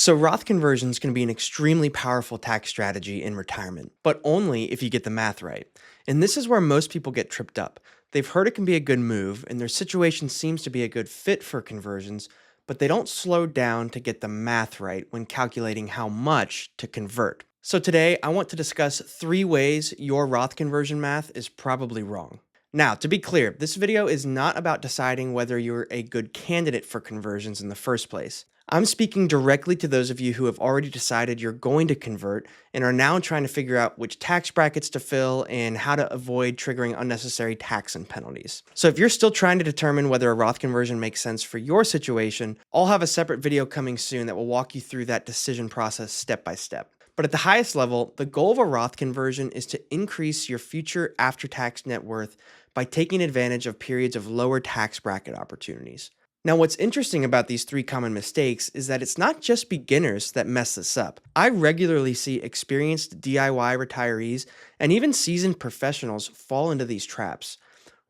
So Roth conversions can be an extremely powerful tax strategy in retirement, but only if you get the math right. And this is where most people get tripped up. They've heard it can be a good move, and their situation seems to be a good fit for conversions, but they don't slow down to get the math right when calculating how much to convert. So today, I want to discuss 3 ways your Roth conversion math is probably wrong. Now, to be clear, this video is not about deciding whether you're a good candidate for conversions in the first place. I'm speaking directly to those of you who have already decided you're going to convert and are now trying to figure out which tax brackets to fill and how to avoid triggering unnecessary tax and penalties. So if you're still trying to determine whether a Roth conversion makes sense for your situation, I'll have a separate video coming soon that will walk you through that decision process step by step. But at the highest level, the goal of a Roth conversion is to increase your future after-tax net worth by taking advantage of periods of lower tax bracket opportunities. Now, what's interesting about these 3 common mistakes is that it's not just beginners that mess this up. I regularly see experienced DIY retirees and even seasoned professionals fall into these traps.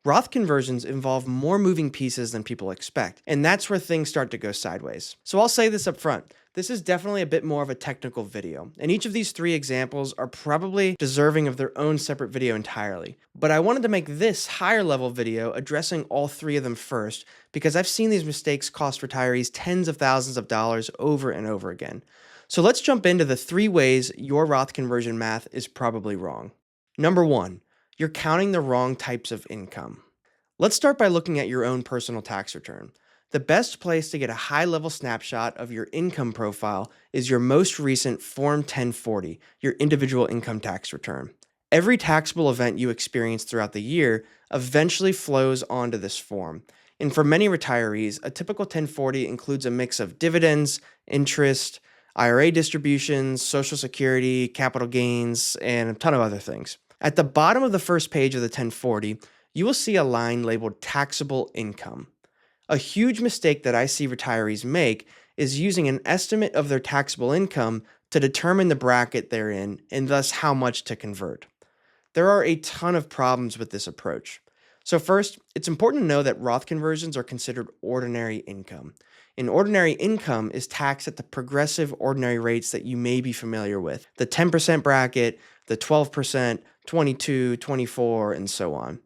Roth conversions involve more moving pieces than people expect, and that's where things start to go sideways. So I'll say this up front. This is definitely a bit more of a technical video, and each of these 3 examples are probably deserving of their own separate video entirely. But I wanted to make this higher level video addressing all 3 of them first, because I've seen these mistakes cost retirees tens of thousands of dollars over and over again. So let's jump into the 3 ways your Roth conversion math is probably wrong. Number 1, you're counting the wrong types of income. Let's start by looking at your own personal tax return. The best place to get a high-level snapshot of your income profile is your most recent Form 1040, your individual income tax return. Every taxable event you experience throughout the year eventually flows onto this form. And for many retirees, a typical 1040 includes a mix of dividends, interest, IRA distributions, Social Security, capital gains, and a ton of other things. At the bottom of the first page of the 1040, you will see a line labeled taxable income. A huge mistake that I see retirees make is using an estimate of their taxable income to determine the bracket they're in and thus how much to convert. There are a ton of problems with this approach. So first, it's important to know that Roth conversions are considered ordinary income. And ordinary income is taxed at the progressive ordinary rates that you may be familiar with, the 10% bracket, the 12%, 22, 24, and so on.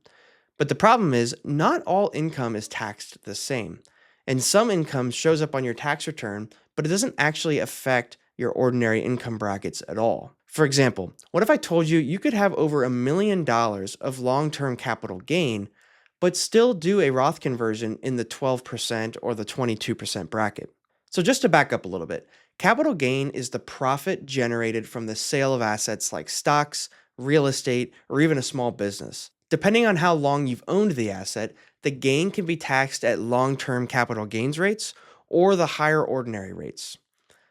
But the problem is, not all income is taxed the same. And some income shows up on your tax return, but it doesn't actually affect your ordinary income brackets at all. For example, what if I told you you could have over $1 million of long-term capital gain, but still do a Roth conversion in the 12% or the 22% bracket? So just to back up a little bit, capital gain is the profit generated from the sale of assets like stocks, real estate, or even a small business. Depending on how long you've owned the asset, the gain can be taxed at long-term capital gains rates or the higher ordinary rates.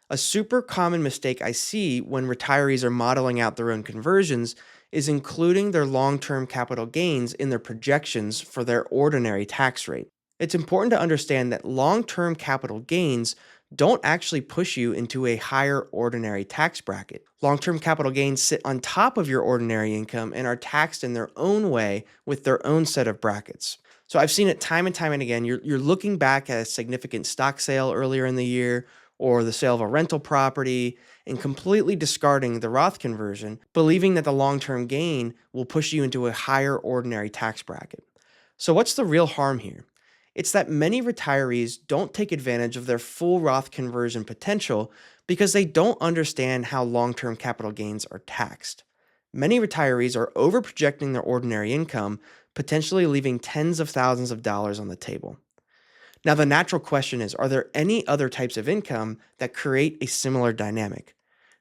A super common mistake I see when retirees are modeling out their own conversions is including their long-term capital gains in their projections for their ordinary tax rate. It's important to understand that long-term capital gains don't actually push you into a higher ordinary tax bracket. Long-term capital gains sit on top of your ordinary income and are taxed in their own way with their own set of brackets. So I've seen it time and time and again. You're looking back at a significant stock sale earlier in the year or the sale of a rental property and completely discarding the Roth conversion, believing that the long-term gain will push you into a higher ordinary tax bracket. So what's the real harm here? It's that many retirees don't take advantage of their full Roth conversion potential because they don't understand how long-term capital gains are taxed. Many retirees are overprojecting their ordinary income, potentially leaving tens of thousands of dollars on the table. Now, the natural question is, are there any other types of income that create a similar dynamic?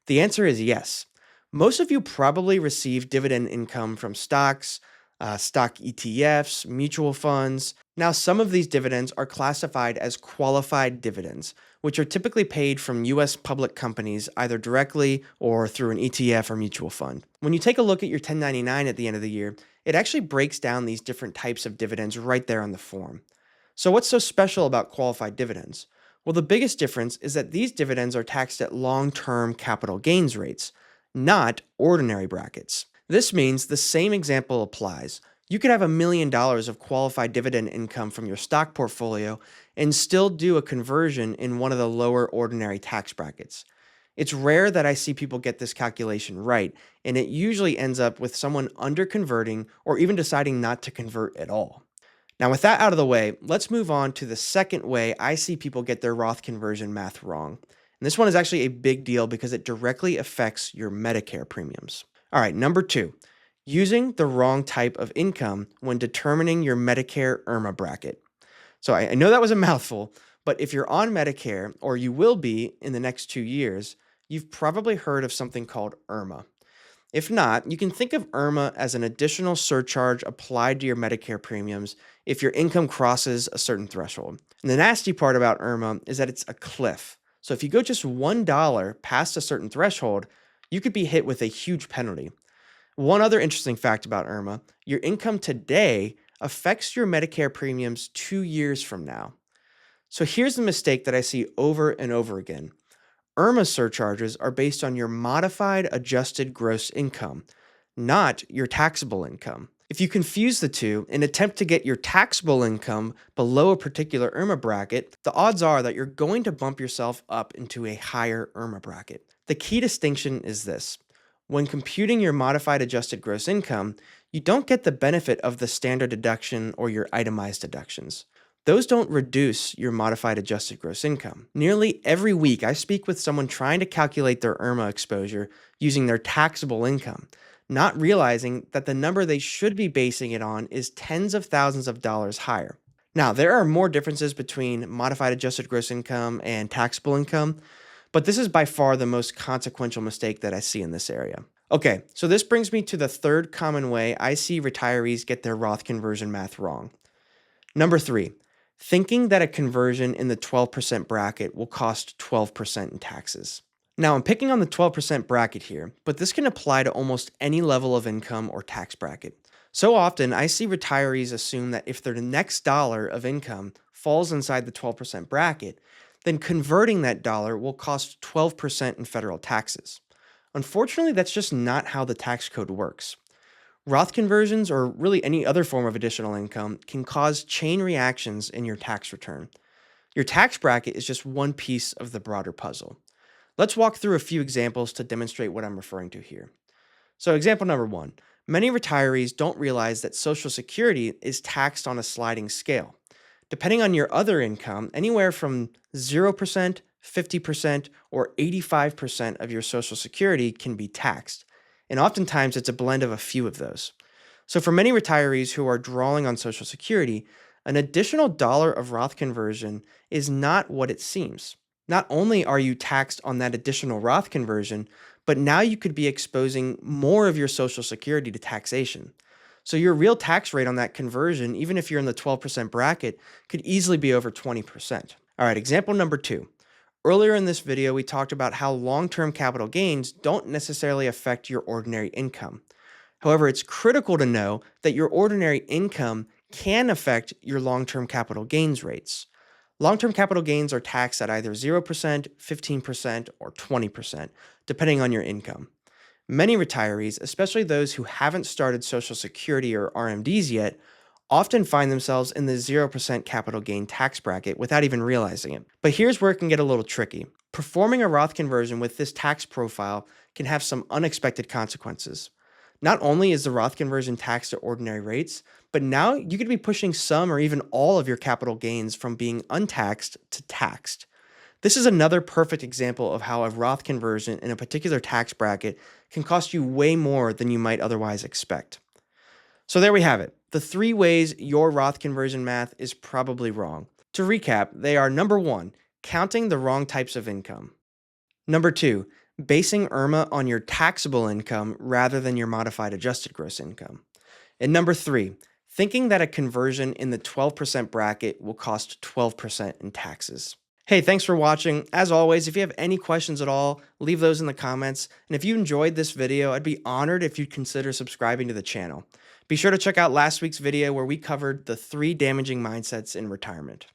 The answer is yes. Most of you probably receive dividend income from stocks, stock ETFs, mutual funds. Now, some of these dividends are classified as qualified dividends, which are typically paid from U.S. public companies either directly or through an ETF or mutual fund. When you take a look at your 1099 at the end of the year, it actually breaks down these different types of dividends right there on the form. So what's so special about qualified dividends? Well, the biggest difference is that these dividends are taxed at long-term capital gains rates, not ordinary brackets. This means the same example applies. You could have $1 million of qualified dividend income from your stock portfolio and still do a conversion in one of the lower ordinary tax brackets. It's rare that I see people get this calculation right, and it usually ends up with someone under converting or even deciding not to convert at all. Now, with that out of the way, let's move on to the second way I see people get their Roth conversion math wrong. And this one is actually a big deal because it directly affects your Medicare premiums. All right, number two, using the wrong type of income when determining your Medicare IRMA bracket. So I know that was a mouthful, but if you're on Medicare, or you will be in the next 2 years, you've probably heard of something called IRMA. If not, you can think of IRMA as an additional surcharge applied to your Medicare premiums if your income crosses a certain threshold. And the nasty part about IRMA is that it's a cliff. So if you go just $1 past a certain threshold, you could be hit with a huge penalty. One other interesting fact about IRMA, your income today affects your Medicare premiums 2 years from now. So here's the mistake that I see over and over again. IRMA surcharges are based on your modified adjusted gross income, not your taxable income. If you confuse the two and attempt to get your taxable income below a particular IRMA bracket, the odds are that you're going to bump yourself up into a higher IRMA bracket. The key distinction is this. When computing your modified adjusted gross income, you don't get the benefit of the standard deduction or your itemized deductions. Those don't reduce your modified adjusted gross income. Nearly every week, I speak with someone trying to calculate their IRMA exposure using their taxable income, not realizing that the number they should be basing it on is tens of thousands of dollars higher. Now, there are more differences between modified adjusted gross income and taxable income, but this is by far the most consequential mistake that I see in this area. Okay, so this brings me to the third common way I see retirees get their Roth conversion math wrong. Number three, thinking that a conversion in the 12% bracket will cost 12% in taxes. Now, I'm picking on the 12% bracket here, but this can apply to almost any level of income or tax bracket. So often, I see retirees assume that if their next dollar of income falls inside the 12% bracket, then converting that dollar will cost 12% in federal taxes. Unfortunately, that's just not how the tax code works. Roth conversions, or really any other form of additional income, can cause chain reactions in your tax return. Your tax bracket is just one piece of the broader puzzle. Let's walk through a few examples to demonstrate what I'm referring to here. So, example number one, many retirees don't realize that Social Security is taxed on a sliding scale. Depending on your other income, anywhere from 0%, 50%, or 85% of your Social Security can be taxed. And oftentimes it's a blend of a few of those. So for many retirees who are drawing on Social Security, an additional dollar of Roth conversion is not what it seems. Not only are you taxed on that additional Roth conversion, but now you could be exposing more of your Social Security to taxation. So your real tax rate on that conversion, even if you're in the 12% bracket, could easily be over 20%. All right, example number two. Earlier in this video, we talked about how long-term capital gains don't necessarily affect your ordinary income. However, it's critical to know that your ordinary income can affect your long-term capital gains rates. Long-term capital gains are taxed at either 0%, 15%, or 20%, depending on your income. Many retirees, especially those who haven't started Social Security or RMDs yet, often find themselves in the 0% capital gain tax bracket without even realizing it. But here's where it can get a little tricky. Performing a Roth conversion with this tax profile can have some unexpected consequences. Not only is the Roth conversion taxed at ordinary rates, but now you could be pushing some or even all of your capital gains from being untaxed to taxed. This is another perfect example of how a Roth conversion in a particular tax bracket can cost you way more than you might otherwise expect. So there we have it. The three ways your Roth conversion math is probably wrong. To recap, they are number one, counting the wrong types of income. Number two, basing IRMA on your taxable income rather than your modified adjusted gross income. And number three, thinking that a conversion in the 12% bracket will cost 12% in taxes. Hey, thanks for watching. As always, if you have any questions at all, leave those in the comments. And if you enjoyed this video, I'd be honored if you'd consider subscribing to the channel. Be sure to check out last week's video where we covered the 3 damaging mindsets in retirement.